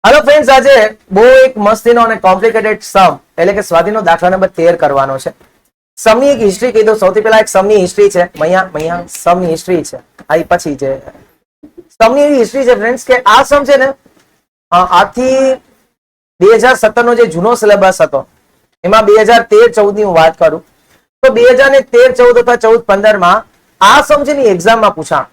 Hello friends, આજે બહુ એક મસ્તીનો અને કોમ્પ્લિકેટેડ સમ એટલે કે સ્વાધીનો દાખલા નંબર 13 કરવાનો છે. સમની એક હિસ્ટ્રી કીધું. સૌથી પહેલા એક સમની હિસ્ટ્રી છે. મૈયા સમની હિસ્ટ્રી છે. આઈ પછી છે સમની એવી હિસ્ટ્રી છે ફ્રેન્ડ્સ કે આ સમ છે ને આથી 2017 નો જે જૂનો સિલેબસ હતો એમાં 2013-14 ની હું વાત કરું તો 2013-14 અથવા 14-15 માં આ સમ છે ને એક્ઝામમાં પૂછાણ.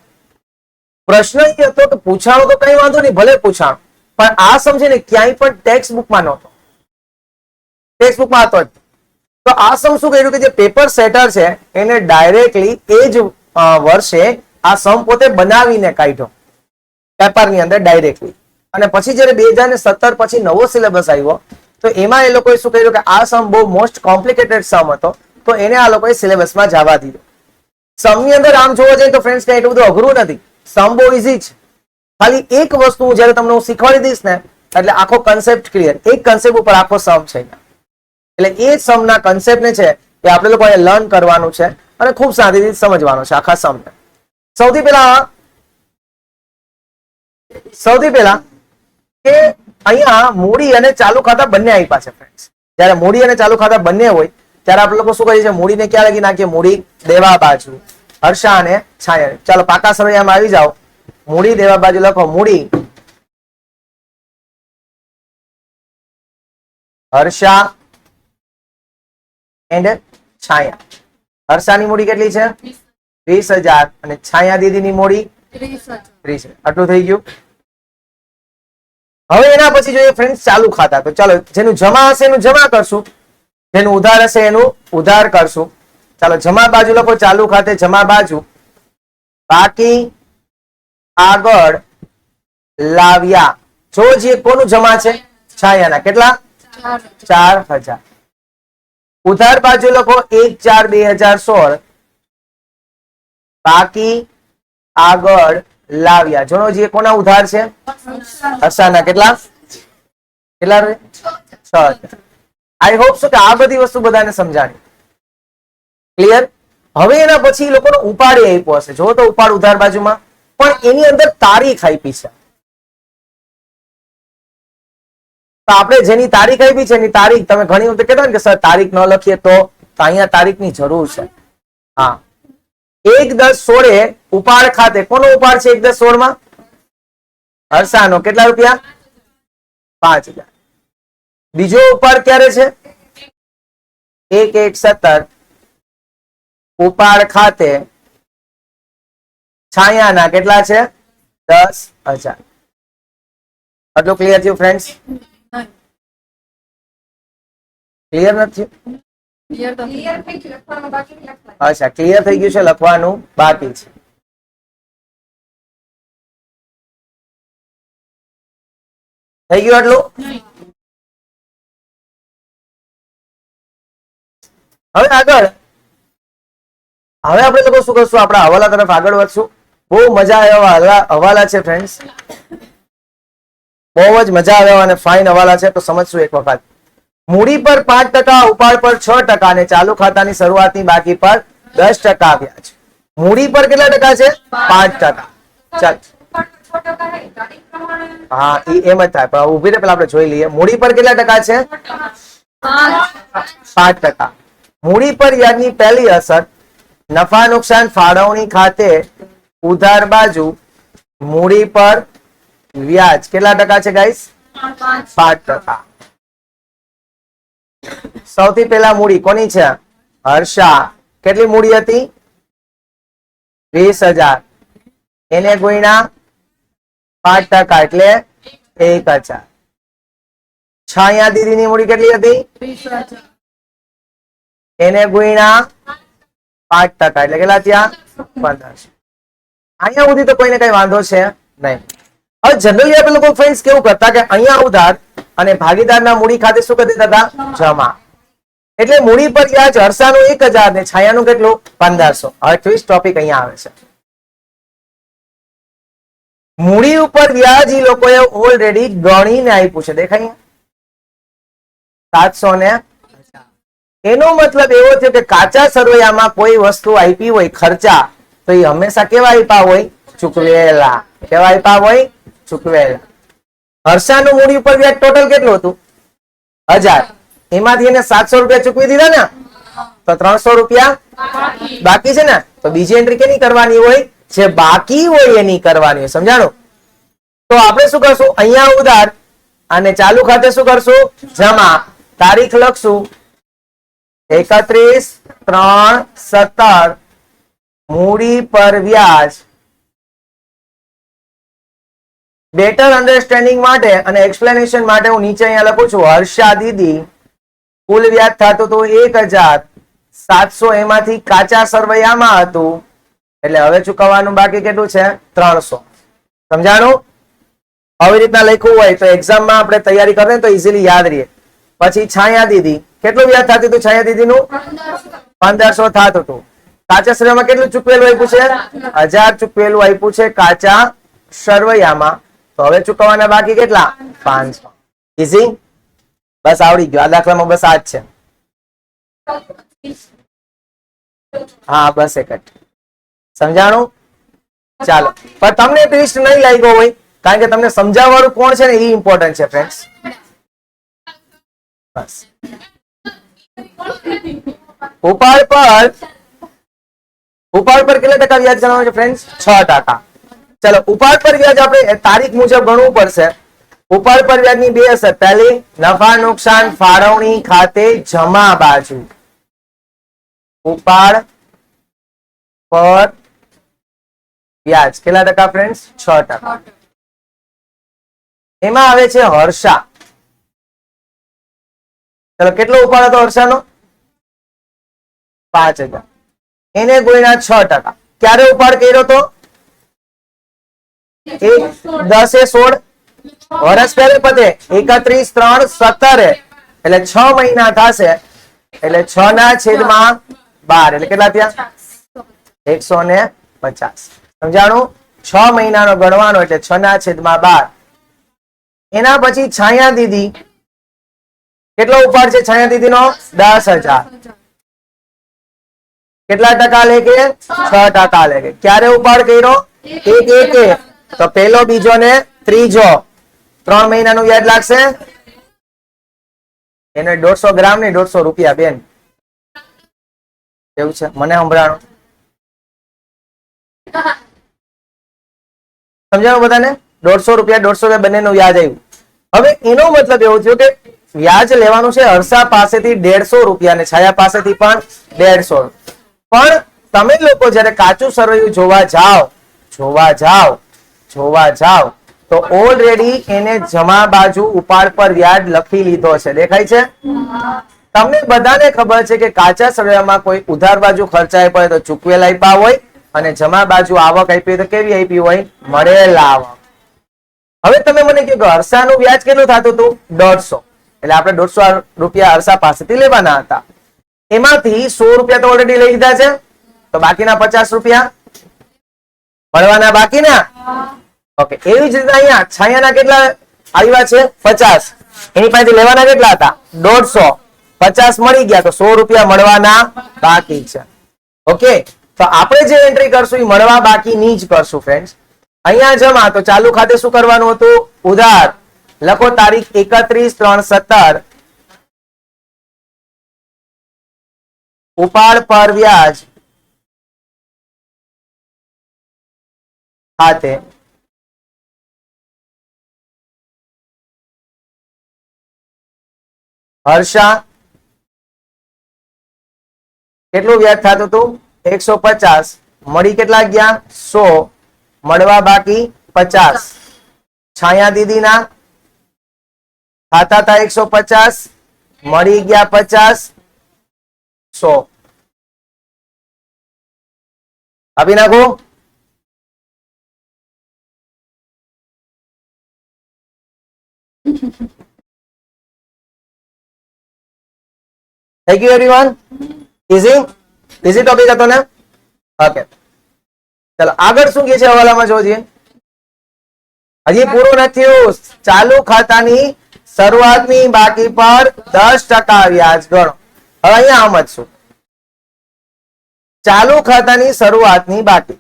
પ્રશ્ન એ હતો કે પૂછાણો તો કઈ વાંધો નહીં, ભલે પૂછાણ, પણ આ સમજે ને ક્યાંય પણ ટેક્સ્ટ બુકમાં નહોતો. ટેક્સ્ટ બુકમાં હતો જ. તો આ સમ શું કર્યું કે જે પેપર સેટર છે એને ડાયરેક્ટલી એ જ વર્ષે આ સમ પોતે બનાવીને કાઢ્યો પેપરની અંદર ડાયરેક્ટલી. અને પછી જયારે 2017 પછી નવો સિલેબસ આવ્યો તો એમાં એ લોકોએ શું કર્યું કે આ સમ બહુ મોસ્ટ કોમ્પ્લિકેટેડ સમ હતો તો એને આ લોકોએ સિલેબસમાં જવા દીધો. સમની અંદર આમ જોવા જઈએ તો ફ્રેન્ડ્સ કઈ એટલું બધું અઘરું નથી. સમ બહુ ઇઝી છે. ખાલી એક વસ્તુ જયારે તમને હું શીખવાડી દઈશ ને એટલે આખો કન્સેપ્ટ ક્લિયર. એક કન્સેપ્ટ ઉપર આખો સમ છે. એટલે એ સમના કન્સેપ્ટ ને છે એ આપણે લોકોએ લર્ન કરવાનું છે અને ખૂબ શાંતિથી સમજવાનું છે આખા સમને. સૌથી પહેલા કે અહીંયા મૂડી અને ચાલુ ખાતા બંને આપ્યા છે ફ્રેન્ડ્સ. જયારે મૂડી અને ચાલુ ખાતા બંને હોય ત્યારે આપણે લોકો શું કરીએ છીએ, મૂડીને ક્યાં લખી નાખીએ? મૂડી દેવા બાજુ, હર્ષા અને છાયા. ચાલો પાકા સરવૈયામાં આવી જાઓ. મૂડી દેવા બાજુ લખો મૂડી હર્ષા એન્ડ છાયા. હર્ષાની મૂડી કેટલી છે? 20,000 અને છાયા દીદીની મૂડી 30,000. આટલું થઈ ગયું. હવે એના પછી જોઈએ ફ્રેન્ડ્સ ચાલુ ખાતા. તો ચાલો જેનું જમા હશે એનું જમા કરશું, જેનું ઉધાર હશે એનું ઉધાર કરશું. ચાલો જમા બાજુ લખો, ચાલુ ખાતે જમા બાજુ. બાકી આગળ લાવ્યા. જો જે કોનું જમા છે? છાયાના. કેટલા? 4,000. ઉધાર બાજુ લખો 1/4/2016. બાકી આગળ લાવ્યા. જોનો જે કોના ઉધાર છે? હર્ષાના. કેટલા? 6,000. આઈ હોપ સો કે આ બધી વસ્તુ બધાને સમજાણી. ક્લિયર? હવે એના પછી લોકોનો ઉપાડ આપ્યો હશે. જો તો ઉપાડ ઉધાર બાજુમાં, પણ એની અંદર તારીખ આપી છે. તો આપણે જેની તારીખ આપી છે એની તારીખ તમે ઘણી વખત કહેતા ને કે સર તારીખ ન લખીએ તો અહીંયા તારીખની જરૂર છે. હા, 1/10/16 ઉપાડ ખાતે કોનો ઉપાડ છે? 1/10/16 માં હર્ષાનો. કેટલા રૂપિયા? 5,000. બીજો ઉપાડ ક્યારે છે? 1/1/17 ઉપાડ ખાતે છાયાના. કેટલા છે? 10,000. આટલું ક્લિયર થયું ફ્રેન્ડ્સ? ક્લિયર નથી? અચ્છા, ક્લિયર થઈ ગયું છે, લખવાનું બાકી છે. થઈ ગયું આટલું? હવે આગળ આપણે લોકો શું કરશું? આપણા હવાલા તરફ આગળ વધશું. બહુ મજા આવ્યા હવાલા છે ફ્રેન્ડ્સ, બહુ જ મજા આવ્યા અને ફાઇન હવાલા છે. તો સમજશું એક વખત. મૂડી પર 5%, ઉપાડ પર 6% અને ચાલુ ખાતાની શરૂઆતની બાકી પર 10% વ્યાજ. મૂડી પર કેટલા ટકા છે? 5%. ચાલ, હા એમ જ થાય, પણ ઉભી રહે પેલા આપણે જોઈ લઈએ. મૂડી પર કેટલા ટકા છે? 5%. મૂડી પર વ્યાજની પહેલી અસર નફા નુકસાન ફાળવણી ખાતે ઉધાર બાજુ મૂડી પર વ્યાજ કેટલા ટકા છે ગાઈસ? 5%. સૌથી પહેલા મૂડી કોની છે? હર્ષા. કેટલી મૂડી હતી? 20,000. એને ગુણ્યા 5% એટલે 1,000. છાયા દીદીની મૂડી કેટલી હતી? 20,000. એને ગુણ્યા 5% એટલે કેટલા થયા? 1500. અહીંયા સુધી તો કોઈને કઈ વાંધો છે નહીં. હવે જનરલી આપણે લોકો ફ્રેન્ડ્સ કેવું કરતા કે અહીંયા ઉધાર અને ભાગીદારના મૂડી ખાતે શું કરી દેતા હતા? જમા. એટલે મૂડી પર વ્યાજ હર્ષાનું 1,000 ને છાયાનું કેટલું? 1500. હવે ટ્વિસ્ટ ટોપિક અહીંયા આવે છે. મૂડી ઉપર વ્યાજ એ લોકોએ ઓલરેડી ગણીને આપ્યું છે. દેખાય 700. એનો મતલબ એવો છે કે કાચા સરવૈયામાં કોઈ વસ્તુ આપી હોય ખર્ચા તો એ હંમેશા કેવા આપ્યા હોય? ચૂકવેલા. કેવા આપ્યા હોય? ચૂકવેલા. હર્ષાનું મૂડી ઉપર વ્યાજ ટોટલ કેટલું હતું? 1000. એમાંથી એને 700 રૂપિયા ચૂકવી દીધા ને, તો 300 રૂપિયા બાકી છે ને. તો બીજી એન્ટ્રી કેની કરવાની હોય? જે બાકી હોય એની કરવાની હોય. સમજાણું? તો આપણે શું કરશું? અહીંયા ઉધાર અને ચાલુ ખાતે શું કરશું? જમા. તારીખ લખશું 31/3/17. મૂડી પર વ્યાજ. બેટર અન્ડરસ્ટેન્ડિંગ માટે અને એક્સપ્લેનેશન માટે હું નીચે અહીંયા લખું છું, હર્ષા દીદી કુલ વ્યાજ થતું હતું 1700, એમાંથી કાચા સરવૈયામાં હતું એટલે હવે ચૂકવવાનું બાકી કેટલું છે? 300. સમજાણું? આવી રીતના લખ્યું હોય તો એક્ઝામમાં આપણે તૈયારી કરીએ તો ઇઝીલી યાદ રહે. પછી છાયા દીદી, કેટલું વ્યાજ થતું હતું છાયા દીદીનું? 1500 થતું હતું. કાચા સરવૈયામાં કેટલું ચૂકવેલું આપ્યું છે? 1000 ચૂકવેલું આપ્યું છે કાચા સરવૈયામાં. તો હવે ચૂકવવાના બાકી કેટલા? 500. ઈઝી? બસ આવડી ગયું. આ દાખલામાં બસ આ જ છે. હા બસ એક જ. સમજાણું? ચાલો. પણ તમને ટ્વિસ્ટ નહીં લાગ્યો હોય કારણ કે તમને સમજાવવાનું કોણ છે ને એ ઇમ્પોર્ટન્ટ છે ફ્રેન્ડ્સ. બસ. ઉપાડ પર કેટલા ટકા વ્યાજ ગણવાનું છે ફ્રેન્ડ્સ? 6%. ચલો ઉપાડ પર વ્યાજ આપણે તારીખ મુજબ ગણવું પડશે. ઉપાડ પર વ્યાજની બે અસર. પહેલી, નફા નુકસાન ફાળવણી ખાતે જમા બાજુ. ઉપાડ પર વ્યાજ કેટલા ટકા ફ્રેન્ડ્સ? 6%. એમાં આવે છે હર્ષા. ચલો કેટલો ઉપાડ હતો હર્ષાનો? 5000. એને ગુણ્યા 6%. ક્યારે ઉપાડ કર્યો તો? 10/16 વર્ષ પહેલે પતે 31/3/17 એટલે 6 મહિના થશે એટલે 6/12 એટલે કેટલા થયા? 150. સમજાણું? 6 મહિનાનો ગણવાનો એટલે 6/12. એના પછી છાયા દીદી, કેટલો ઉપાડ છે છાયા દીદીનો? 10,000. કેટલા ટકા લેકે? 6% લેકે. ક્યારે ઉપાડ કર્યો? 1/1. તો પહેલો, બીજો ને ત્રીજો 3 મહિનાનું વ્યાજ લાગશે. એને 150 ગ્રામ ને 150 રૂપિયા બેન. એવું છે? મને સંભળાણું. સમજાણું બધાને? 150 રૂપિયા 150 રૂપિયા બંનેનું વ્યાજ આવ્યું. હવે એનો મતલબ એવો થયો કે વ્યાજ લેવાનું છે હર્ષા પાસેથી 150 રૂપિયા અને છાયા પાસેથી પણ 150. પણ તમે લોકો જયારે કાચું સરવૈયું જોવા જાવ તો ઓલરેડી એને જમા બાજુ ઉપાડ પર વ્યાજ લખી લીધો છે. દેખાય છે? તમને બધાને ખબર છે કે કાચા સરવૈયામાં કોઈ ઉધાર બાજુ ખર્ચાય પડે તો ચૂકવેલ આપ્યા હોય અને જમા બાજુ આવક આપી તો કેવી આપી હોય? મળેલ આવક. હવે તમે મને કહો કે હર્ષાનું વ્યાજ કેટલું થતું હતું? 150. એટલે આપણે 150 રૂપિયા હર્ષા પાસેથી લેવાના હતા. એમાંથી 100 રૂપિયા તો ઓલરેડી લઈ લીધા છે, તો બાકીના 50 રૂપિયા મળવાના બાકી ને? ઓકે. એવી જ રીતે અહીંયા છાયાના કેટલા આવ્યા છે? 50. એની પાસેથી લેવાના કેટલા હતા? 150. 50 મળી ગયા તો 100 રૂપિયા મળવાના બાકી છે. ઓકે. તો આપણે જે એન્ટ્રી કરશું એ મળવા બાકીની જ કરશું ફ્રેન્ડ્સ. અહીંયા જમા તો ચાલુ ખાતે શું કરવાનું હતું? ઉધાર. લખો તારીખ 31/3/17. ઉપાડ પર વ્યાજ ખાતે હર્ષા કેટલું વ્યાજ થતું હતું? 150. મળી કેટલા ગયા? 100. મળવા બાકી 50. છાયા દીદીના ખાતા હતા 150, મળી ગયા 50. 100 આપી નાખો. Thank you everyone. Easy topic હતો ને? ઓકે. ચલો આગળ શું કહે છે હવાલામાં જોઈએ. હજી પૂરું નથી થયું. ચાલુ ખાતાની શરૂઆતની બાકી પર 10% વ્યાજ ગણો. હવે અહીંયા સમજશું. ચાલુ ખાતાની શરૂઆતની બાકી.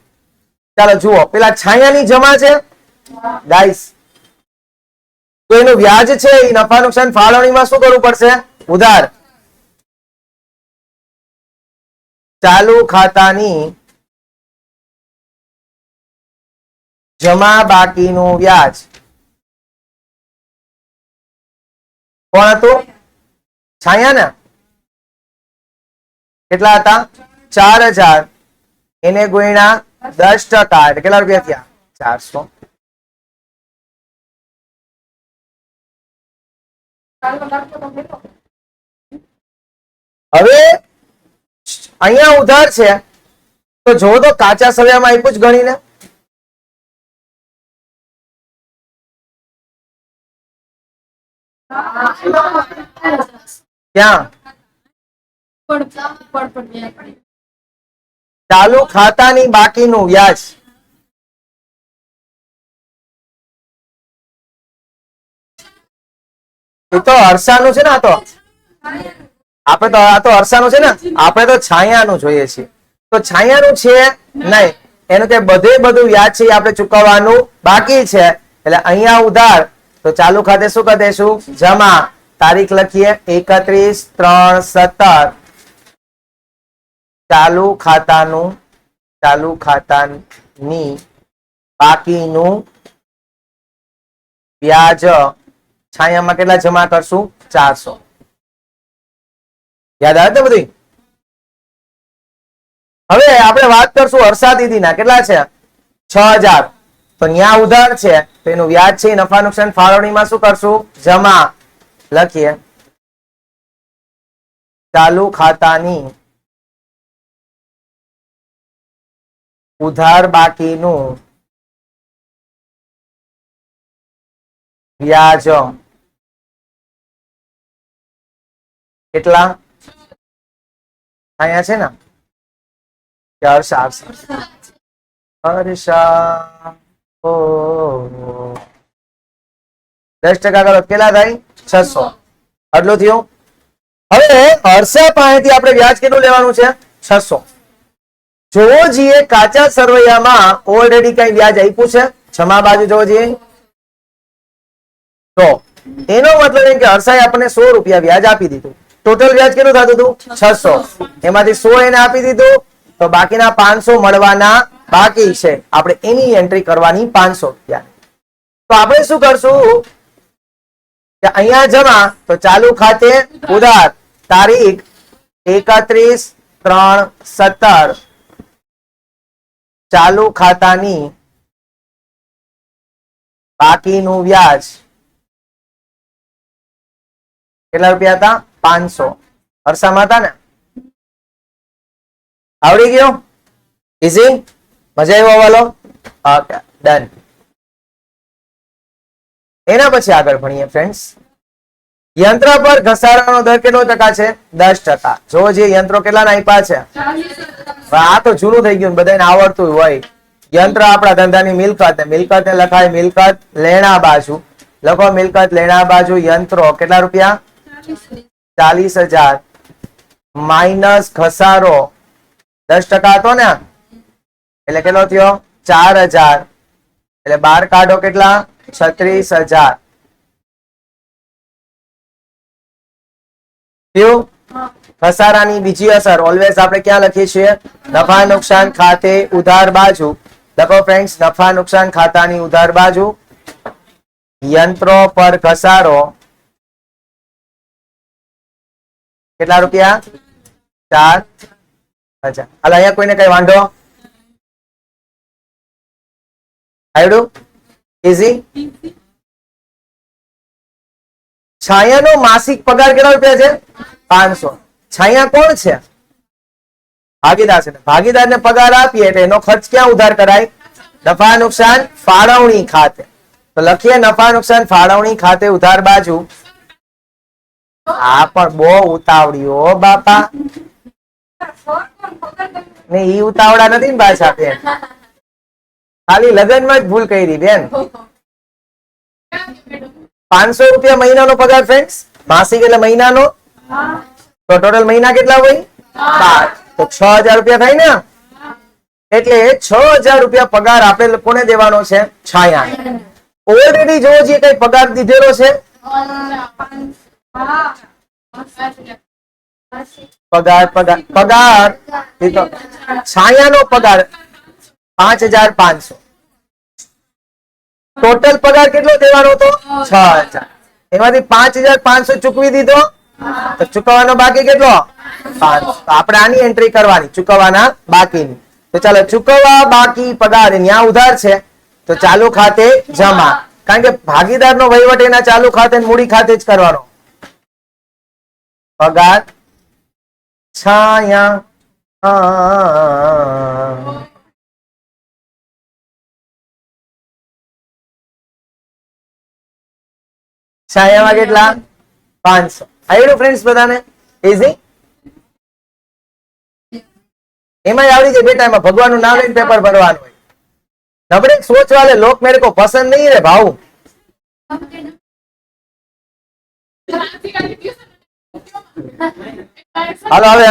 ચાલો જુઓ, પેલા છાયાની જમા છે ગાઈસ. તો એનું વ્યાજ છે એ નફા નુકસાન ફાળવણીમાં શું કરવું પડશે? ઉધાર. ચાલુ ખાતાની જમા બાકીનું વ્યાજ કોણ હતું? છાયા ને? કેટલા હતા? 4000 એને ગુણ્યા 10% એટલે કેટલા રૂપિયા થયા? 400. હવે અહીંયા ઉધાર છે તો જો તો કાચા સળિયામાં આપ્યું જ ગણીને. ક્યાં? ચાલુ ખાતાની બાકીનું વ્યાજ. એ તો હર્ષાનું છે ને. આ તો હર્ષાનું છે ને. આપણે તો છાયાનું જોઈએ છીએ. તો છાયાનું છે નહીં, એનું કે બધું વ્યાજ છે આપણે ચૂકવવાનું બાકી છે. એટલે અહીંયા ઉધાર તો ચાલુ ખાતે શું કરી દઈશું? જમા. તારીખ લખીએ 31/3/17. ચાલુ ખાતાની બાકીનું વ્યાજ છાયામાં કેટલા જમા કરશું? 400. યાદ આવે ને બધી? હવે આપણે વાત કરશું હર્ષા દીદીના. કેટલા છે? 6000. તો ન્યા ઉધાર છે તો એનું વ્યાજ છે નફા નુકસાન ફાળવણીમાં શું કરશું? જમા. લખીએ ચાલુ ખાતાની ઉધાર બાકીનું વ્યાજ કેટલા? અહીંયા છે ને હર્ષા. ઓ 10% કરો કેટલા થાય? 600. આટલું થયું. હવે હર્ષા પાસેથી આપણે વ્યાજ કેટલું લેવાનું છે? 600. જોવો જઈએ કાચા સરવૈયામાં ઓલરેડી કઈ વ્યાજ આપ્યું છે? જમા બાજુ જોવો જઈએ તો એનો મતલબ એમ કે હર્ષાએ આપણને 100 રૂપિયા વ્યાજ આપી દીધું. ટોટલ વ્યાજ કેટલું થતું હતું? 600. એમાંથી 100 એને આપી દીધું તો બાકીના 500 મળવાના બાકી છે. આપણે એની એન્ટ્રી કરવાની 500 રૂપિયા. તો આપણે શું કરશું કે અહીંયા જમા તો ચાલુ ખાતે ઉધાર. તારીખ 31/3/17. ચાલુ ખાતાની બાકીનું વ્યાજ કેટલા રૂપિયા હતા? 500. હર્ષામાં હતા ને? આવડી ગયો? ઈઝી? મજા આવ્યો વાલો? Okay done. એના પછી આગળ ભણીએ ફ્રેન્ડ્સ. યંત્ર પર ઘસારાનો દર કેટલો ટકા છે? 10%. જો જે યંત્રો કેટલાના આપ્યા છે? આ તો જૂનું થઈ ગયું, બધાને આવડતું હોય. યંત્ર આપણા ધંધાની મિલકત ને લખાય મિલકત લેણા બાજુ. લખો મિલકત લેણા બાજુ યંત્રો કેટલા રૂપિયા? 40,000 માઇનસ ઘસારો 10% હતો ને એટલે કેટલો થયો? 4,000. એટલે 12 કાઢો કેટલા? 36,000. ઘસારાની બીજી અસર ઓલવેઝ આપણે ક્યાં લખીએ છીએ? નફા નુકસાન ખાતે ઉધાર બાજુ. લખો ફ્રેન્ડ્સ નફા નુકસાન ખાતાની ઉધાર બાજુ યંત્રો પર ઘસારો કેટલા રૂપિયા? 4,000. હાલ અહીંયા કોઈને કઈ વાંધો? આવડું? ઈઝી? છાયાનો માસિક પગાર કેટલા રૂપિયા છે? 500. છાયા કોણ છે? ભાગીદાર છે. ભાગીદારને પગાર આપીએ એટલે એનો ખર્ચ ક્યાં ઉધાર કરાય? નફા નુકસાન ફાળવણી ખાતે. તો લખીએ નફા નુકસાન ફાળવણી ખાતે ઉધાર બાજુ. આ પણ બહુ ઉતાવળી હો બાપા. ને ઈ ઉતાવળા નથી ને પાછા બેન. ખાલી લગ્નમાં જ ભૂલ કરી બેન. 500 રૂપિયા મહિનાનો પગાર ફ્રેન્ડ્સ. માસિક એટલે મહિનાનો. તો ટોટલ મહિના કેટલા હોય? 12. તો 6,000 રૂપિયા થાય ને. એટલે 6,000 રૂપિયા પગાર આપણે કોને દેવાનો છે? છાયા. ઓલરેડી જો જે કઈ પગાર દીધેલો છે, પગાર પગાર પગાર દીધો, છાયાનો પગાર 5,500. ટોટલ પગાર કેટલો દેવાનો હતો? 6,000. એમાંથી 5,500 ચૂકવી દીધો, તો ચૂકવવાનો બાકી કેટલો? 500. આપણે આની એન્ટ્રી કરવાની, ચૂકવવાના બાકીની. તો ચાલો, ચૂકવવા બાકી પગાર ત્યાં ઉધાર છે, તો ચાલુ ખાતે જમા. કારણ કે ભાગીદારનો વહીવટ એના ચાલુ ખાતે મૂડી ખાતે જ કરવાનો. પગાર છાયા છાયામાં કેટલા? 500. આવ્યું ફ્રેન્ડ્સ બધાને? ઇઝી. એમાં આવડી જાય બેટા, એમાં ભગવાનનું નામ લઈને પેપર ભરવાનું હોય. નબળે સોચ વાલે લોક મેરે કો પસંદ નહીં રે ભાऊ. હાલો હવે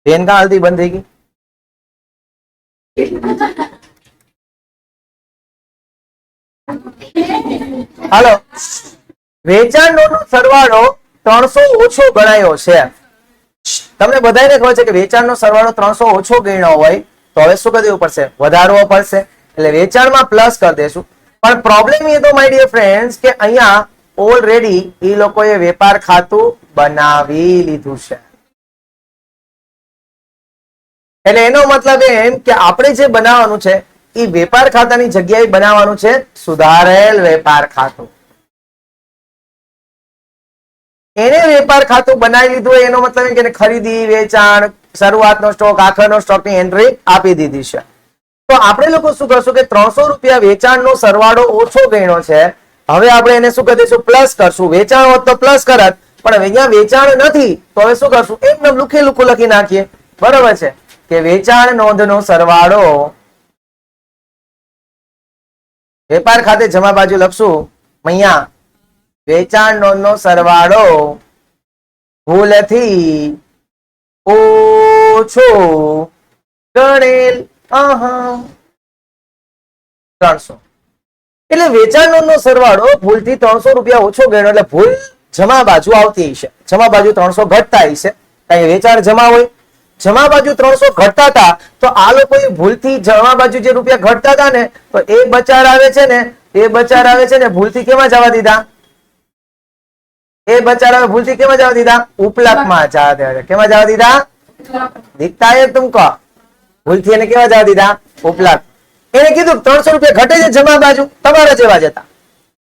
બેન કા હલ્દી બંધ થઈ ગઈ. હાલો, વેચાણનો સરવાળો 300 ઓછો ગણાયો છે. તમને બધાને ખબર છે કે વેચાણનો સરવાળો 300 ઓછો ગણ્યો હોય તો હવે શું કરી દેવું પડશે? વધારવો પડશે. એટલે વેચાણમાં પ્લસ કરી દેશું. પણ પ્રોબ્લેમ એ તો માય ડિયર ફ્રેન્ડ્સ કે અહીંયા ઓલરેડી એ લોકોએ વેપાર ખાતું બનાવી લીધું છે. એટલે એનો મતલબ એમ કે આપણે જે બનાવવાનું છે એ વેપાર ખાતાની જગ્યાએ બનાવવાનું છે સુધારેલ વેપાર ખાતું. એને વેપાર ખાતું બનાવી લીધું હોય એનો મતલબ એમ કે ખરીદી, વેચાણ, શરૂઆતનો સ્ટોક, આખરનો સ્ટોકની એન્ટ્રી આપી દીધી છે. તો આપણે લોકો શું કરશું કે 300 રૂપિયા વેચાણનો સરવાળો ઓછો ગણ્યો છે. હવે આપણે એને શું કરી દઈશું? પ્લસ કરશું. વેચાણ હોત તો પ્લસ કરત, પણ અહીંયા વેચાણ નથી તો હવે શું કરશું? એકદમ લુખે લુખું લખી નાખીએ. બરોબર છે કે વેચાણ નોંધનો સરવાળો વેપાર ખાતે જમા બાજુ લખશું. અહીંયા વેચાણ નોંધનો સરવાળો ભૂલથી ઓછો ગણેલ 300. એટલે વેચાણ નોંધનો સરવાળો ભૂલથી 300 રૂપિયા ઓછો ગણ્યો, એટલે ભૂલ જમા બાજુ આવતી હશે. જમા બાજુ 300 ઘટતા હશે. કારણ કે વેચાણ જમા હોય, જમા બાજુ 300 ઘટતા હતા તો આ લોકોએ ભૂલથી જમા બાજુ જે રૂપિયા ઘટતા હતા ને તો એ બચાર આવે છે ને, ભૂલથી કેમાં જવા દીધા? એ બચારા ભૂલથી કેમાં જવા દીધા? ઉપલકમાં જવા દીધા. કેમાં જવા દીધા? દીખતા હે તુમકો. ભૂલથી એને કેવા જવા દીધા? ઉપલક. એને કીધું 300 રૂપિયા ઘટે છે જમા બાજુ, તમારા જેવા જતા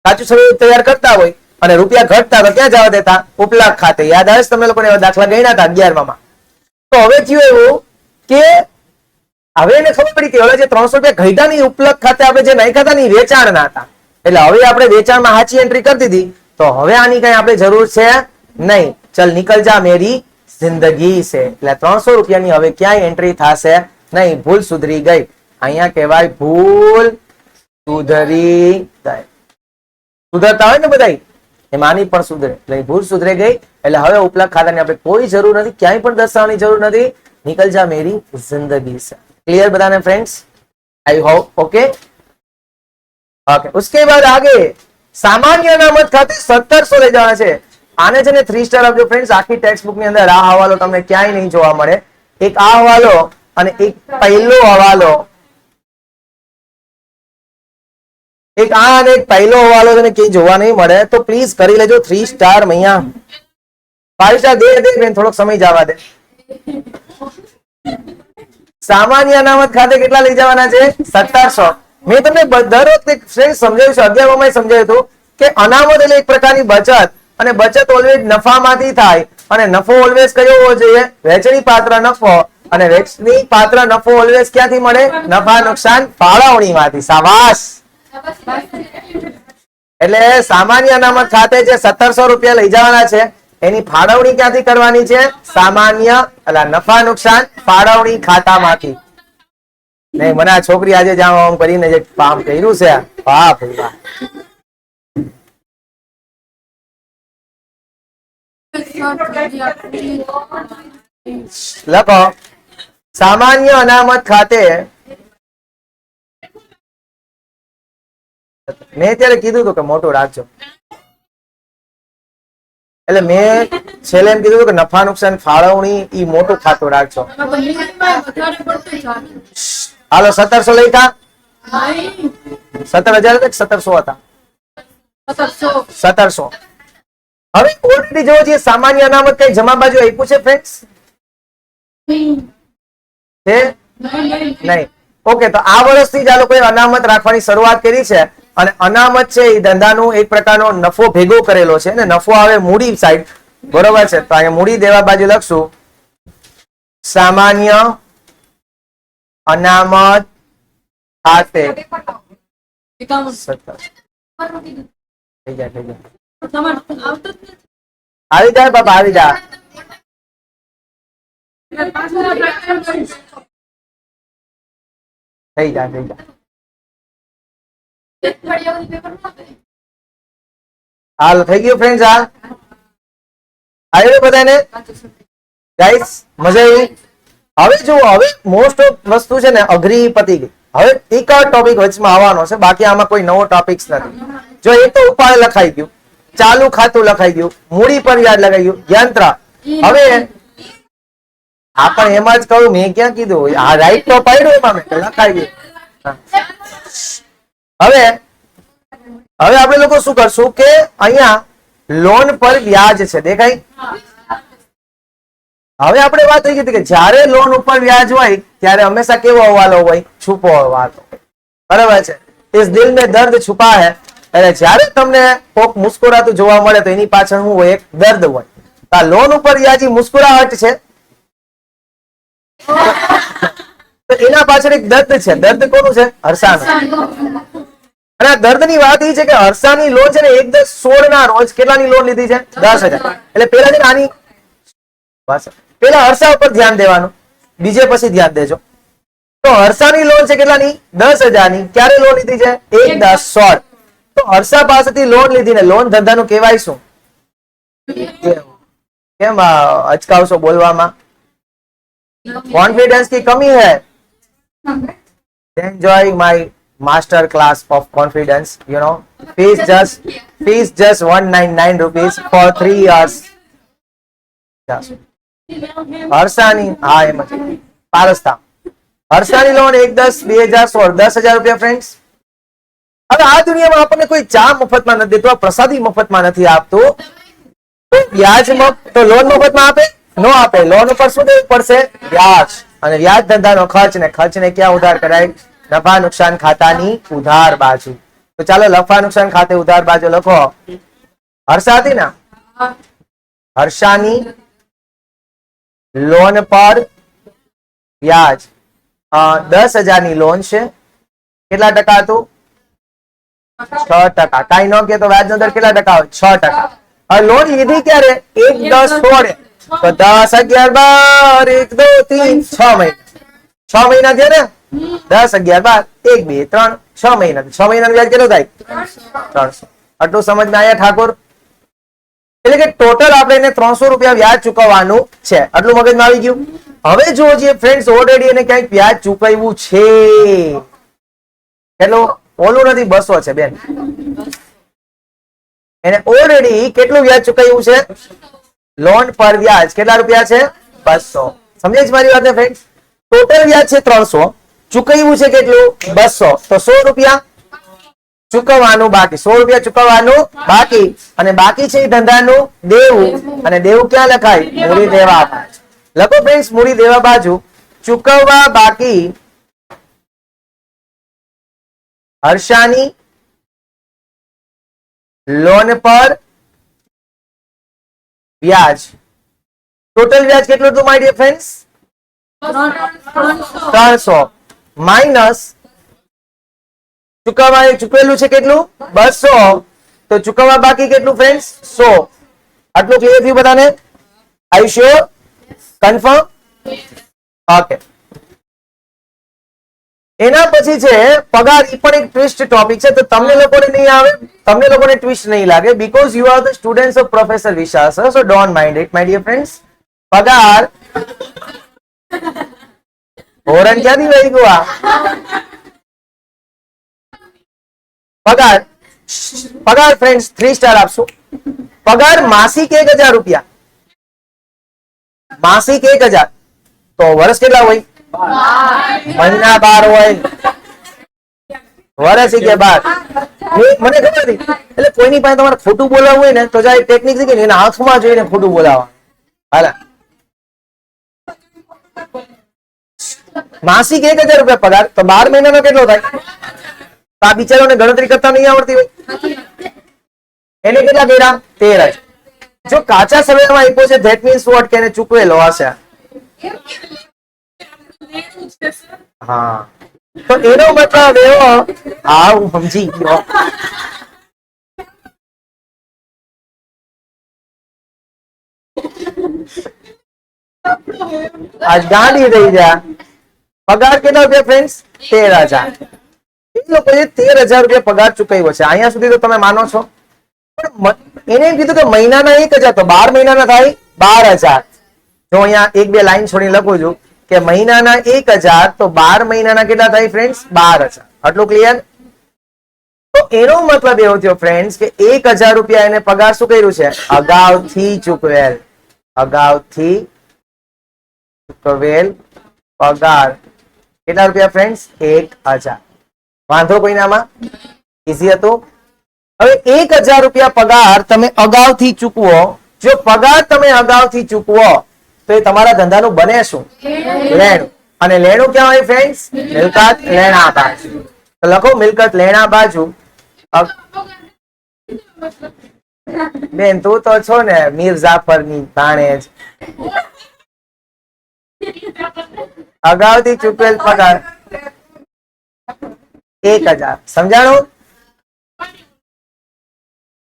સાચું સર્વે તૈયાર કરતા હોય અને રૂપિયા ઘટતા તો ક્યાં જવા દેતા? ઉપલક ખાતે. યાદ આવે છે તમને લોકોને? એવા દાખલા ગણ્યા હતા 11માં. તો હવે થયું એવું કે હવે એને ખબર પડી કે હવે જે 300 રૂપિયા ઘટ્યા ની ઉપલક ખાતે આપણે જે નાખ્યા હતા ને વેચાણ ના હતા. એટલે હવે આપણે વેચાણમાં સાચી એન્ટ્રી કરી દીધી તો હવે આની કઈ આપણે જરૂર છે નહીં. ચલ નિકલ જા મેરી જિંદગી સે. એટલે 300 રૂપિયાની હવે ક્યાંય એન્ટ્રી થશે નહીં. ભૂલ સુધરી ગઈ. અહીંયા કહેવાય ભૂલ સુધરી ગઈ. સુધરતા હોય ને બધા એમાંની પણ સુધરે. એટલે ભૂલ સુધરી ગઈ. એટલે હવે ઉપલક ખાતાની આપણે કોઈ જરૂર નથી, ક્યાંય પણ દર્શાવવાની જરૂર નથી. નિકલ જા મેરી જિંદગી સે. क्लियर बताने friends? I hope okay. Okay, उसके बाद आगे सामान्य अनामत खाते 1700 લઈ જવાના છે. આને છે ને 3 સ્ટાર આપજો ફ્રેન્ડ્સ. આખી ટેક્સ્ટ બુક ની અંદર આ હવાલો તમને ક્યાંય નહીં જોવા મળે. એક આ હવાલો અને એક પહેલો હવાલો, એક આ અને એક પહેલો હવાલો તમને ક્યાંય જોવા નહીં મળે. તો પ્લીઝ કરી લેજો 3 સ્ટાર. અહીંયા 5 સ્ટાર દે થોડોક સમય જવા દે. સામાન્ય અનામત ખાતે કેટલા લઈ જવાના છે? 1700. મેં તમને દર વખતે સમજાવ્યું છે, 11માં સમજાવ્યું હતું કે અનામત એટલે એક પ્રકારની બચત, અને બચત ઓલવેઝ નફામાંથી થાય. અને નફો ઓલવેઝ કયો હોવો જોઈએ? વહેંચણી પાત્ર નફો. અને વહેંચણી પાત્ર નફો ઓલવેઝ ક્યાંથી મળે? નફા નુકસાન ફાળવણીમાંથી. શાબાશ. એટલે સામાન્ય અનામત ખાતે જે 1700 રૂપિયા લઈ જવાના છે એની ફાળવણી ક્યાંથી કરવાની છે? સામાન્ય એટલે નફા નુકસાન ફાળવણી ખાતામાંથી. નહીં, મને આ છોકરી આજે જામ આમ કરીને જે કામ કર્યું છે, વાહ ભાઈ વાહ. લખો સામાન્ય અનામત ખાતે મેં ત્યારે કીધું હતું કે મોટું રાખજો, એટલે મેં છેલ્લે એમ કીધું કે નફા નુકસાન ફાળવણી ઈ મોટું ખાતું રાખજો. હાલો 1700 લખ્યા, 17,000 હતા કે 1700 હતા? 1700. હવે ઓલરેડી જો જે સામાન્ય અનામત કઈ જમા બાજુ આપ્યું છે ફ્રેન્ડ્સ છે નહીં? ઓકે, તો આ વર્ષથી જ આ લોકોએ અનામત રાખવાની શરૂઆત કરી છે અને અનામત છે એ ધંધાનું એક પ્રકારનો નફો ભેગો કરેલો છે ને નફો આવે મૂડી સાઈડ, બરોબર છે? તો અહીંયા મૂડી દેવા બાજુ લખશું સામાન્ય અનામત ખાતે 17. થઈ જાય આવી જાય બાપા, આવી જાય. થઈ જાય. હાલ થઈ ગયું ફ્રેન્ડ્સ, હાલ આવ્યું બધાને ગાઈસ, મજા આવી? હવે જુઓ, હવે મોસ્ટ ઓફ વસ્તુ છે ને અઘરી પતી ગઈ. હવે એક ટોપિક વચમાં આવવાનો છે, બાકી આમાં કોઈ નવો ટોપિક્સ નથી. જો એ તો ઉપાય લખાઈ ગયું, ચાલુ ખાતું લખાઈ ગયું, મૂડી પર યાદ લખાઈ ગયું, યંત્ર. હવે આ પણ એમ જ કહું, મેં ક્યાં કીધું આ રાઈટ તો પાડ્યું એમાં મેં લખાઈ ગયું. હવે આપણે લોકો શું કરશું કે અહીંયા લોન પર વ્યાજ છે, દેખાય? હવે આપણે વાત થઈ ગઈ કે જ્યારે લોન ઉપર વ્યાજ હોય ત્યારે હંમેશા કેવો હવાલો હોય? છુપો હવાલો, બરાબર છે? ઇસ દિલ મેં દર્દ છુપા હૈ. એટલે જ્યારે તમને કોક મુસ્કુરાતું જોવા મળે તો એની પાછળ શું હોય? એક દર્દ હોય. આ લોન ઉપર વ્યાજી મુસ્કુરાહટ છે તો એના પાછળ એક દર્દ છે. દર્દ કોનું છે? હર્ષાનું. અને આ દર્દની વાત એ છે કે હર્ષાની લોન છે ને 1/10/16 ના રોજ કેટલાની લોન લીધી છે? 10,000. એટલે પેલા છે ને આની બસ પેલા હર્ષા ઉપર ધ્યાન દેવાનું, બીજે પછી ધ્યાન દેજો. તો હર્ષાની લોન છે કેટલાની? 10,000 ની. ક્યારે લોન લીધી છે? 1/10/16. તો હર્ષા પાસેથી લોન લીધી ને લોન ધંધાનું કહેવાય શું? કેમ અચકાવશો બોલવામાં? कॉन्फिडेंस की कमी है? enjoying my master class of confidence, you know, fees just 199 rupees for 3 years. હર્ષાની હા એમ જ પારસતા હર્ષાની લોન 1/10/2016 10,000 રૂપિયા ફ્રેન્ડ્સ. હવે આ દુનિયામાં આપણને કોઈ ચા મફતમાં નથી દેતું, પ્રસાદી મફતમાં નથી આપતું, તો વ્યાજ તો લોન મફતમાં આપે? નો આપે. લોન ઉપર શું દેવું પડશે? વ્યાજ. અને વ્યાજ ધંધાનો ખર્ચ ને ખર્ચને ક્યાં ઉધાર કરાય? નફા નુકસાન ખાતાની ઉધાર બાજુ. તો ચાલો નફા નુકસાન ખાતે ઉધાર બાજુ લખો. હર્ષા હતી ને, હર્ષાની લોન પર વ્યાજ 10,000 ની લોન છે. કેટલા ટકા હતું? 6%. કઈ ન કે તો વ્યાજ નો દર કેટલા ટકા હોય? 6%. હવે લોન લીધી ક્યારે? 1/10/16. તો 10, 11, 12, 1, 2, 3, 6 મહિના. 6 મહિના થયા ને? 10, 11, 12, 1, 2, 3, 6 મહિના. 6 મહિનાનું વ્યાજ કેટલું થાય? 300. આટલું સમજમાં આયા ઠાકોર? એટલે કે ટોટલ આપણે એને 300 રૂપિયા વ્યાજ ચૂકવવાનું છે. આટલું મગજમાં આવી ગયું? હવે જો જે ફ્રેન્ડ્સ ઓલરેડી એને ક્યાંક વ્યાજ ચૂકવ્યું છે, કેટલું? ઓલું નથી, 200 છે બેન. એને ઓલરેડી કેટલું વ્યાજ ચૂકવ્યું છે? લોન પર વ્યાજ કેટલા રૂપિયા છે? 200. સમજાય છે મારી વાત ને ફ્રેન્ડ્સ? ટોટલ વ્યાજ છે 300, ચૂકવ્યું છે કેટલું? 200. તો 100 રૂપિયા ચૂકવવાનું બાકી. 100 રૂપિયા ચૂકવવાનું બાકી. અને બાકી છે એ ધંધાનું દેવું. અને દેવું ક્યાં લખાય? મૂડી દેવા બાજુ લખો ફ્રેન્ડ્સ. મૂડી દેવા બાજુ ચૂકવવા બાકી હર્ષાની લોન પર વ્યાજ. ટોટલ વ્યાજ કેટલું હતું માય ડિયર ફ્રેન્ડ્સ? 300 માઇનસ ચૂકવેલું છે કેટલું? 200. તો ચૂકવવા બાકી કેટલું ફ્રેન્ડ્સ? 100. આટલું ક્લિયર થયું બધાને? Are you sure? Confirm? Okay. એના પછી છે પગાર. એ પણ એક ટ્વિસ્ટ ટોપિક છે. તો તમને લોકોને નહીં આવે, તમને લોકોને ટ્વિસ્ટ નહીં લાગે, because you are the students of professor Vishal sir, so don't mind it my dear friends. પગાર હોરન ક્યાંથી વહી ગયું? પગાર પગાર ફ્રેન્ડ્સ 3 સ્ટાર આપશો. પગાર માસિક 1000 રૂપિયા, માસિક 1000 તો વર્ષ કેટલા હોય? મહિના 12 હોય, વર્ષ કે 12. મને ખબર હતી. એટલે કોઈની પાસે તમારે ખોટું બોલાવવું હોય ને તો જાય ટેકનિક છે કે એના હાથમાં જોઈને ખોટું બોલાવવા. હાલા માસિક 1000 રૂપિયા પગાર તો 12 મહિનાનો કેટલો થાય? તો આ બિચારાને ગણતરી કરતા નહીં આવડતી હોય, એને કેટલા કર્યા? 13. જો કાચા સમયમાં આપ્યો છે ધેટ મીન્સ વોટ કે એને ચૂકવેલો હશે. હા તો એનો મતલબ એવો, હા હું સમજી ગયો. આજ ગાંડી રહી ગયા. પગાર કેટલા રૂપિયા ફ્રેન્ડ્સ? 13,000. એ લોકોએ 13,000 રૂપિયા પગાર ચૂકવ્યો છે. અહીંયા સુધી તો તમે માનો છો. પણ એને એમ કીધું કે મહિનાના 1,000 તો 12 મહિનાના થાય 12,000. જો અહીંયા 1-2 લાઈન છોડી લખું છું કે મહિનાના 1,000 તો 12 મહિનાના કેટલા થાય ફ્રેન્ડ્સ? 12,000. આટલું ક્લિયર? તો એનો મતલબ એવો થયો ફ્રેન્ડ્સ કે 1,000 રૂપિયા એને પગાર શું કર્યું છે? અગાઉથી ચૂકવેલ. અગાઉથી ચૂકવેલ પગાર કેટલા રૂપિયા ફ્રેન્ડ્સ? 1,000. વાંધો કોઈનામાં? ઈઝી હતું. હવે 1,000 રૂપિયા પગાર તમે અગાઉથી ચૂકવો. જો પગાર તમે અગાઉથી ચૂકવો તો એ તમારા ધંધાનું બને શું? લેણું. અને લેણું ક્યાં હોય ફ્રેન્ડ્સ? મિલકત લેણા બાજુ. તો લખો મિલકત લેણા બાજુ. બેન તું તો છો ને મીર જાફર ની ભાણેજ. અગાઉથી ચૂકવેલ પગાર 1,000. સમજાણું?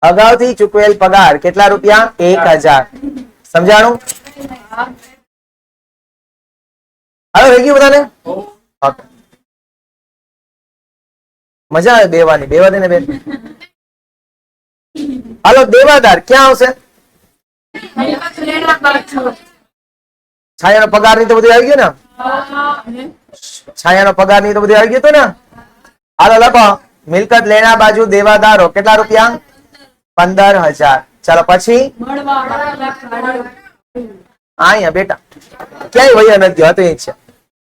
અગાઉથી ચૂકવેલ પગાર કેટલા રૂપિયા? 1,000. સમજાણું? હવે થઈ ગયું બધાને? મજા આવે બેવાની? બેવા દે ને બેન. હાલો દેવાદાર ક્યાં આવશે? છાયાનો પગાર ની તો બધું આવી ગયું ને? છાયાનો પગાર ની તો બધું આવી ગયું હતું ને? હાલો લખો મિલકત લેણા બાજુ દેવાદારો કેટલા રૂપિયા? 15,000. ચાલો પછી અહીંયા બેટા ક્યાંય વયા નથી ગયો, હતું છે.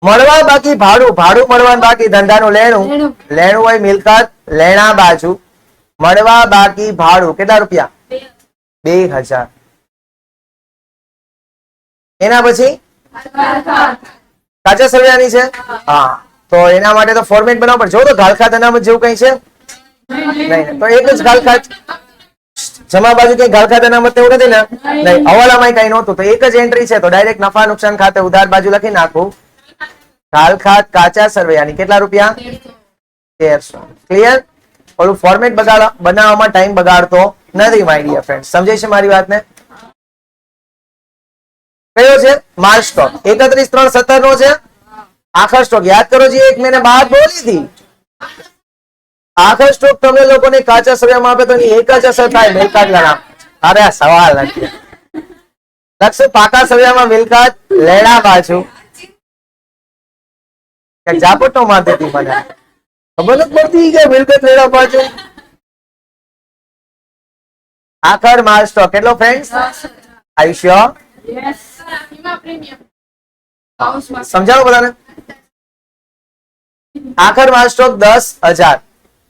મળવા બાકી ભાડું, ભાડું મળવાનું બાકી ધંધાનું લેણું, લેણું હોય મિલકત લેણા બાજુ. મળવા બાકી ભાડું કેટલા રૂપિયા? 2,000. એના પછી કાચા સળિયાની છે. હા તો એના માટે તો ફોર્મેટ બનાવવું પડે. જો તો ગાલખાત અનામત જેવું કઈ છે નહીં, તો એક જ ગાલખાત. જમા બાજુ કઈ ગાલખાત અનામત એવું નથી ને? નહીં. હવાલામાં કઈ નહોતું તો એક જ એન્ટ્રી છે. તો ડાયરેક્ટ નફા નુકસાન ખાતે ઉધાર બાજુ લખી નાખું. ગાલખાત કાચા સરવૈયાની કેટલા રૂપિયા? 1300. ક્લિયર? ઓલું ફોર્મેટ બનાવવામાં ટાઈમ બગાડતો નથી માય ડિયર ફ્રેન્ડ. સમજાય છે મારી વાતને? કયો છે? માલ સ્ટોક 31/3/17 નો છે. આખર સ્ટોક યાદ કરો જી, એક મેં બાદ બોલી હતી. આખર સ્ટોક તમે લોકોને કાચા સળિયામાં આપે તો એક જ અસર થાય, મિલકત લેણા. અરે આ સવાલ નથી. લખશું પાકા સળિયામાં મિલકત લેણા બાજુ. ઝાપટો માર દેતી મને ખબર નથી પડતી કે મિલકત લેણા બાજુ. આખર માલ સ્ટોક કેટલો ફ્રેન્ડ્સ? આયુષ્ય સમજાવો બધાને. આખર માલ સ્ટોક 10,000.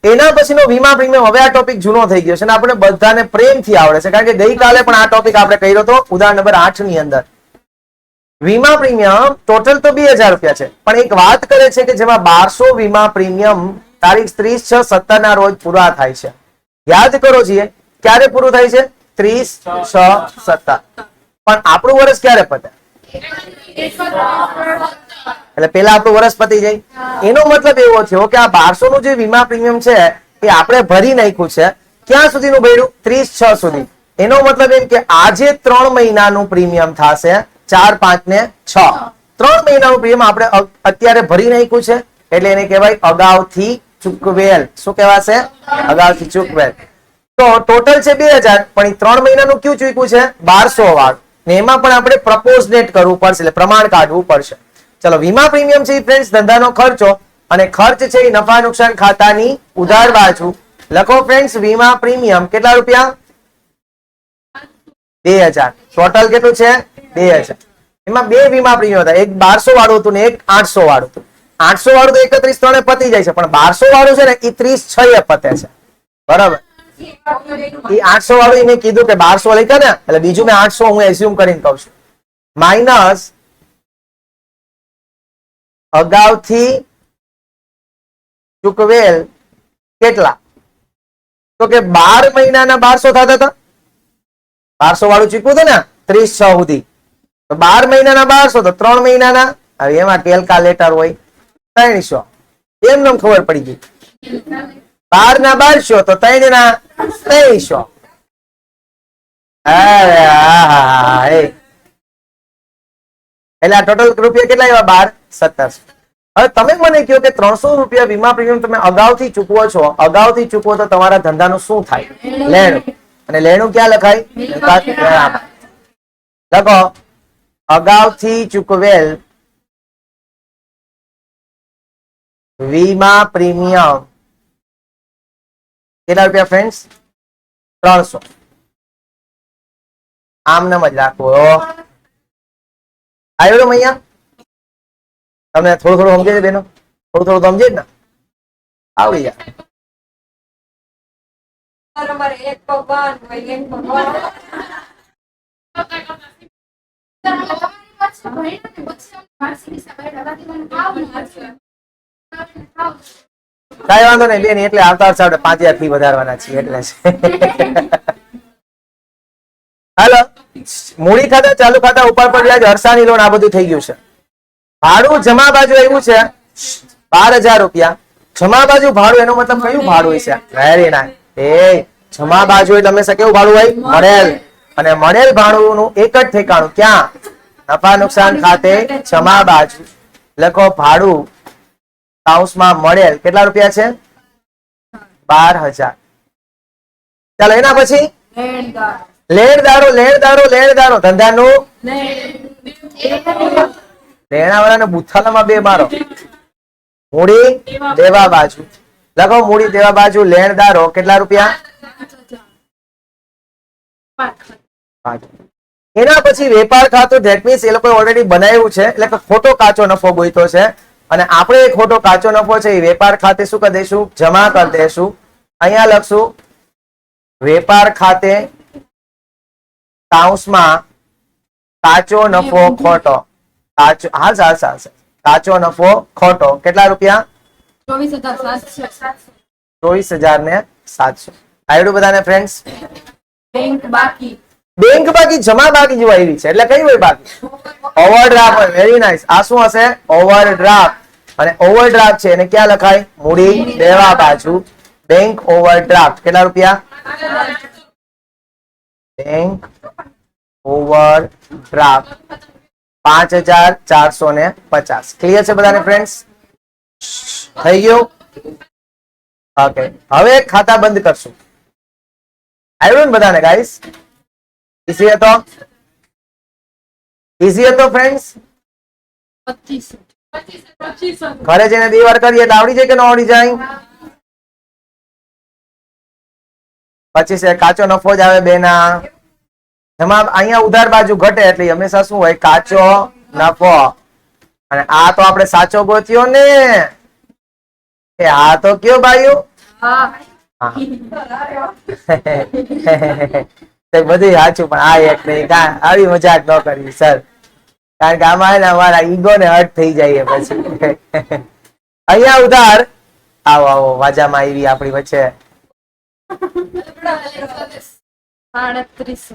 એના પછીનો વીમા પ્રીમિયમ. હવે આ ટોપિક જૂનો થઈ ગયો છે અને આપણે બધાને પ્રેમથી આવડે છે કારણ કે ગઈકાલે પણ આ ટોપિક આપણે કર્યો હતો ઉદાહરણ નંબર 8 ની અંદર. વીમા પ્રીમિયમ ટોટલ તો 2,000 રૂપિયા છે, પણ એક વાત કરે છે કે જેમાં 1200 વીમા પ્રીમિયમ તારીખ 30/6/17 ના રોજ પૂરા થાય છે. યાદ કરો છીએ ક્યારે પૂરું થાય છે? 30/6/17. પણ આપણું વર્ષ ક્યારે પતે? એટલે પેલા આપણું વર્ષ પતી જાય. એનો મતલબ એવો થયો કે આ 1200 નું જે વીમા પ્રીમિયમ છે એ આપણે ભરી નાખ્યું છે. ક્યાં સુધીનું ભર્યું? 30/6 સુધી. એનો મતલબ એમ કે આજે 3 મહિનાનું પ્રીમિયમ થશે 4, 5 ને 6. 3 મહિનાનું પ્રીમિયમ આપણે અત્યારે ભરી નાખ્યું છે એટલે એને કહેવાય અગાઉથી ચૂકવેલ. શું કહેવાશે? અગાઉથી ચૂકવેલ. તો ટોટલ છે 2,000, પણ 3 મહિનાનું કયું ચૂક્યું છે? 1200 વાળું. ને એમાં પણ આપણે પ્રપોઝનેટ કરવું પડશે, એટલે પ્રમાણ કાઢવું પડશે. ચલો વીમા પ્રીમિયમ છે ફ્રેન્ડ્સ ધંધાનો ખર્ચો, અને ખર્ચ છે એ નફા નુકસાન ખાતાની ઉધાર બાજુ. લખો ફ્રેન્ડ્સ વીમા પ્રીમિયમ કેટલા રૂપિયા? 2000. ટોટલ કેટલું છે? 2000. એમાં બે વીમા પ્રીમિયમ હતા, એક 1200 વાળું હતું ને એક 800 વાળું હતું. 800 વાળું તો 31 3 પતી જાય છે, પણ 1200 વાળું છે ને એ 30 6 પતે છે. બરાબર. એ 800 વાળું એને કીધું કે 1200 લખ્યા ને, એટલે બીજું મેં 800 હું એઝ્યુમ કરીને કહું છું. માઇનસ અગાઉથી ચૂકવેલ કેટલા? તો કે 12 મહિનાના 1200 થતા હતા. 1200 વાળું ચૂકવું હતું ને 30 6 સુધી, તો 12 મહિનાના 1200 તો 3 મહિનાના, હવે એમાં કેલ્ક્યુલેટર હોય 300. એમને ખબર પડી ગઈ. 12 ના 1200 તો 3 ના 300. એટલે આ ટોટલ રૂપિયા કેટલા આવ્યા? 12 1700. હવે તમે મને કહો કે 300 રૂપિયા વીમા પ્રીમિયમ તમે અગાઉથી ચૂકવો છો, અગાઉથી ચૂકવો તો તમારા ધંધાનું શું થાય? લેણું. અને લેણું ક્યાં લખાય? લખો અગાઉથી ચૂકવેલ વીમા પ્રીમિયમ કેટલા રૂપિયા ફ્રેન્ડ્સ? 300. આમ નામ જ રાખવો. આવ્યો અહીંયા? તમને થોડું થોડું સમજે છે બેનો? થોડું થોડું સમજે જ ને? આવડી જાય. કઈ વાંધો નહીં બેન, એટલે આવતા વર્ષે આપણે 5000 ફી વધારવાના છીએ એટલે છે. હાલો, મૂડી ખાતા, ચાલુ ખાતા, ઉપર પર વ્યાજ, હરસાની લોન, આ બધું થઈ ગયું છે. ભાડું જમા બાજુ આવ્યું છે 12000 રૂપિયા. જમા બાજુ ભાડું, એનો મતલબ કયું ભાડું હોય છે? Very nice. એ જમા બાજુ એટલે હંમેશા કેવું ભાડું હોય? મળેલ. અને મળેલ ભાડું એક જ ઠેકાણું ક્યાં? નફા નુકસાન ખાતે જમા બાજુ. લખો ભાડું કાઉન્સમાં મળેલ કેટલા રૂપિયા છે? 12000. ચાલો એના પછી લેણદારો. લેણદારો લેણદારો ધંધાનું લેણાવાળાને બુથાલામાં બે મારો. મૂડી દેવા બાજુ. લખો મૂડી દેવા બાજુ લેણદારો કેટલા રૂપિયા? એના પછી વેપાર ખાતું, ધેટ મીન્સ એ લોકો ઓલરેડી બનાવ્યું છે, એટલે કે ખોટો કાચો નફો ગોઈતો છે અને આપણે ખોટો કાચો નફો છે એ વેપાર ખાતે શું કરી દઈશું? જમા કરી દઈશું. અહીંયા લખશું વેપાર ખાતે કાઉન્સમાં કાચો નફો ખોટો. કાચો, હા ચાલશે. કાચો નફો ખોટો કેટલા રૂપિયા? 24700. આવડું બધાને ફ્રેન્ડ્સ? બેંક બાકી, જમા બાકી જેવા આવી છે, એટલે કઈ હોય બાકી? ઓવરડ્રાફ્ટ હોય. Very nice. આ શું હશે? ઓવરડ્રાફ્ટ. અને ઓવરડ્રાફ્ટ છે એને ક્યાં લખાય? મૂડી દેવા બાજુ. બેંક ઓવરડ્રાફ્ટ કેટલા રૂપિયા? Bank overdraft 5450. ક્લિયર છે બધાને ફ્રેન્ડ્સ? થઈ ગયું? ઓકે, હવે ખાતા બંધ કરશું. આવ્યું ને બધાને ગાઈસ? ઈઝી હતો? ઈઝી હતો ફ્રેન્ડ્સ? ઘરે જઈને 2 વાર કરીએ એટલે આવડી જાય કે ન આવડી જાય? 25 કાચો નફો જ આવે બેના. એમાં અહીંયા ઉધાર બાજુ ઘટે એટલે હંમેશા શું હોય? કાચો નફો. અને આ તો આપણે સાચો ગોત્યો ને, એ આ તો કયો ભાઈઓ? બધું સાચું, પણ આ એક નહીં. આવી મજાક ન કરવી સર, કારણ કે આમાં અમારા ઈગો ને હર્ટ થઈ જાય પછી. અહીંયા ઉધાર. આવો આવો, વાજામાં આવી આપણી વચ્ચે.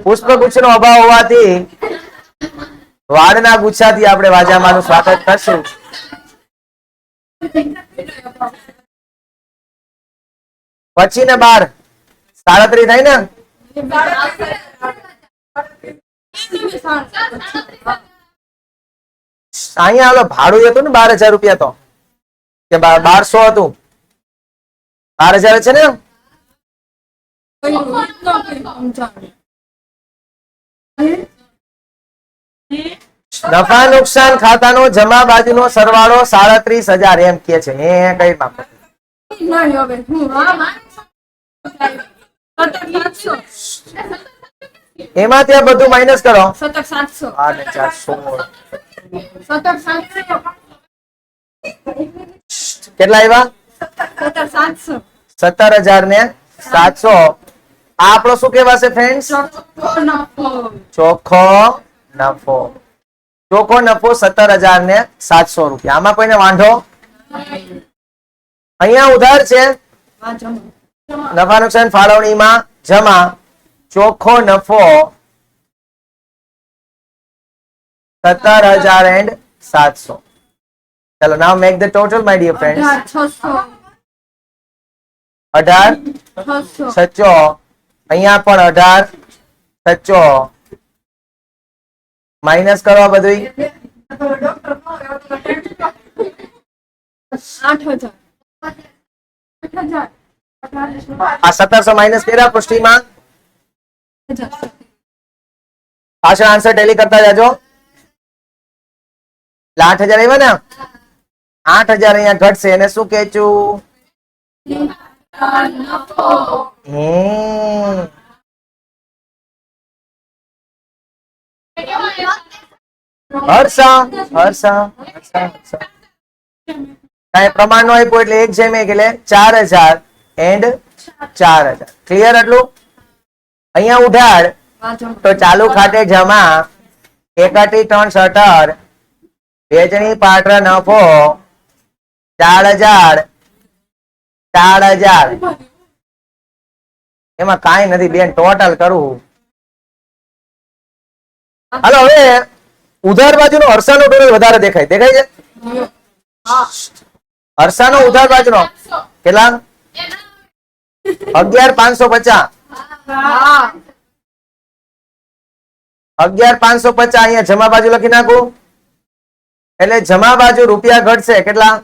પુષ્પગુચ્છ નો અભાવ હોવાથી વાળના ગુચ્છાથી આપણે વાજામાનું સ્વાગત કરશું. પછી ને 12 37 થાય ને? અહીંયા હાલો ભાડું હતું ને 12000 રૂપિયા, તો કે 1200 હતું? 12000 છે ને? નફા નુકસાન ખાતાનો જમા બાજુનો સરવાળો 37000 એમ કે છે. એ કઈ બાપત એમાંથી આ બધું માઇનસ કરો. 17,700. 8 ને 4 16. 17,700. કેટલા આવ્યા? 17,700. 17,700. આ આપણો શું કહેવાશે ફ્રેન્ડ્સ? ચોખ્ખો નફો. ચોખ્ખો નફો 17,700 રૂપિયા. આમાં કોઈને વાંધો? અહીંયા ઉધાર છે, નફા નુકસાન ફાળવણીમાં જમા. ચોખ્ખો નફો 17,700. ચલો now make the total my dear friends. 18,600. અહીંયા પણ 18,600. માઇનસ કરો આ બધું. 8,000. આ 1700 માઇનસ કર્યા પુષ્ટિમાં. પાછળ આન્સર ટેલી કરતા જાજો. 8,000 આવ્યા ને? 8,000 અહીંયા ઘટશે એને શું કહેશું? હર્ષા હર્ષા હર્ષા કાંઈ પ્રમાણ નો આપ્યું એટલે એક જેમ એક એટલે 4,000 એન્ડ 4,000. ક્લિયર આટલું? અહીંયા ઉધાર તો ચાલુ ખાતે જમા 31,317. વેચણી પાત્ર નફો 4,000 4,000. એમાં કાંઈ નથી બેન, ટોટલ કરવું. હાલો હવે ઉધાર બાજુનો હર્ષાનો ટોટલ વધારે દેખાય છે. હર્ષાનો ઉધાર બાજુનો કેટલા? 11,550. 11,550 અહીંયા જમા બાજુ લખી નાખું એટલે જમા બાજુ રૂપિયા ઘટશે. કેટલા?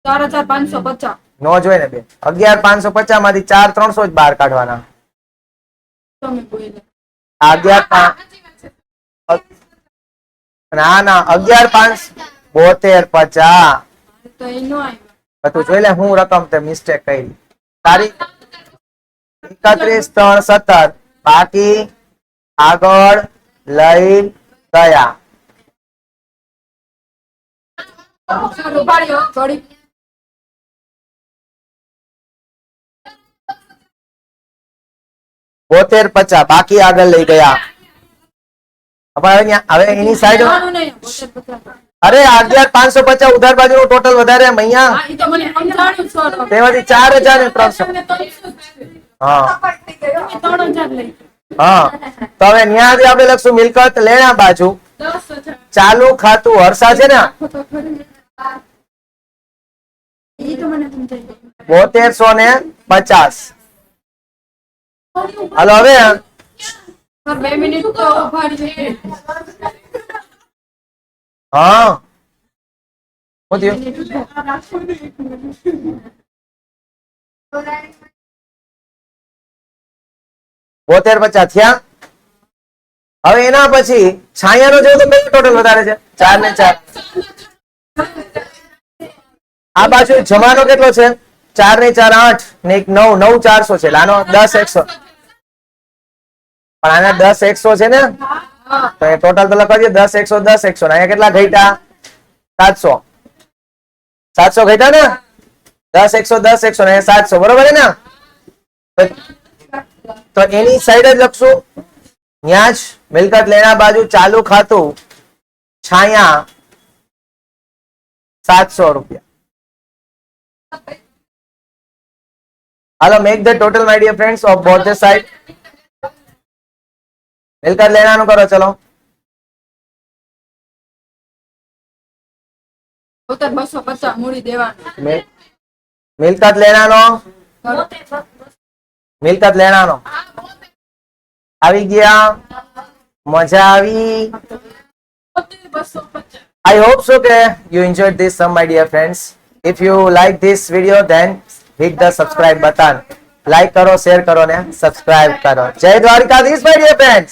4,550. નો જોઈ ને બેન, 11,550 માંથી 4,300 જ બહાર કાઢવાના. 11,500 ના ના 11,572,50. તો એનો આવ્યો. તું જોઈ લે હું રકમ તે મિસ્ટેક કરી. તારીખ 31,317. બાકી આગળ લઈ ગયા. સર ઉપાડ્યો થોડી. બોતેર 50 બાકી આગળ લઈ ગયા. હવે એની સાઈડ જવાનું નહીં, 72,50. અરે 11,550 ઉધાર બાજુ નું ટોટલ વધારે અહીંયા હા, ઈ તો મને સમજાણ્યું સર. તેમાંથી 4,300. હા 3,000 લઈ. હા તો હવે ન્યાથી આપણે લખશું મિલકત લેણા બાજુ 10,000. ચાલુ ખાતું હર્ષા છે ને તો ખરી. ઈ તો મને સમજાઈ ગયું. 7250. હાલો હવે સર 2 મિનિટ તો ઉભા રહીએ. હા શું થયું? 7250 થયા. હવે એના પછી છાયાનો જેવું તો કયું ટોટલ વધારે છે? 4 ને 4. આ બાજુ જમાનો કેટલો છે? 4 ને 4 8 ને 1 9 9,400 છે. આનો 10,100 પણ આના 10,100 છે ને તો એ ટોટલ તો લખવા દે 10,100 10,100 અહીંયા કેટલા ઘટ્યા? 700 700 ઘટ્યા ને 10,100 10,100 ને 700 બરોબર છે ને? તો એની સાઈડ જ લખશું ન્યાજ મિલકત લેણા બાજુ ચાલુ ખાતું છાયા 700 રૂપિયા. હાલો make the total my dear friends of both the side. મિલકત લેણાનું કરો ચલો. 250 મૂડી દેવાનું. મિલકત લેણાનો મિલકત લેણાનો આવી ગયા. મજા આવી. I hope so that you enjoyed this sum my dear friends. If you like this video then hit the subscribe button. Like करो, share करो ने subscribe करो. जय द्वारकाधीश my dear friends.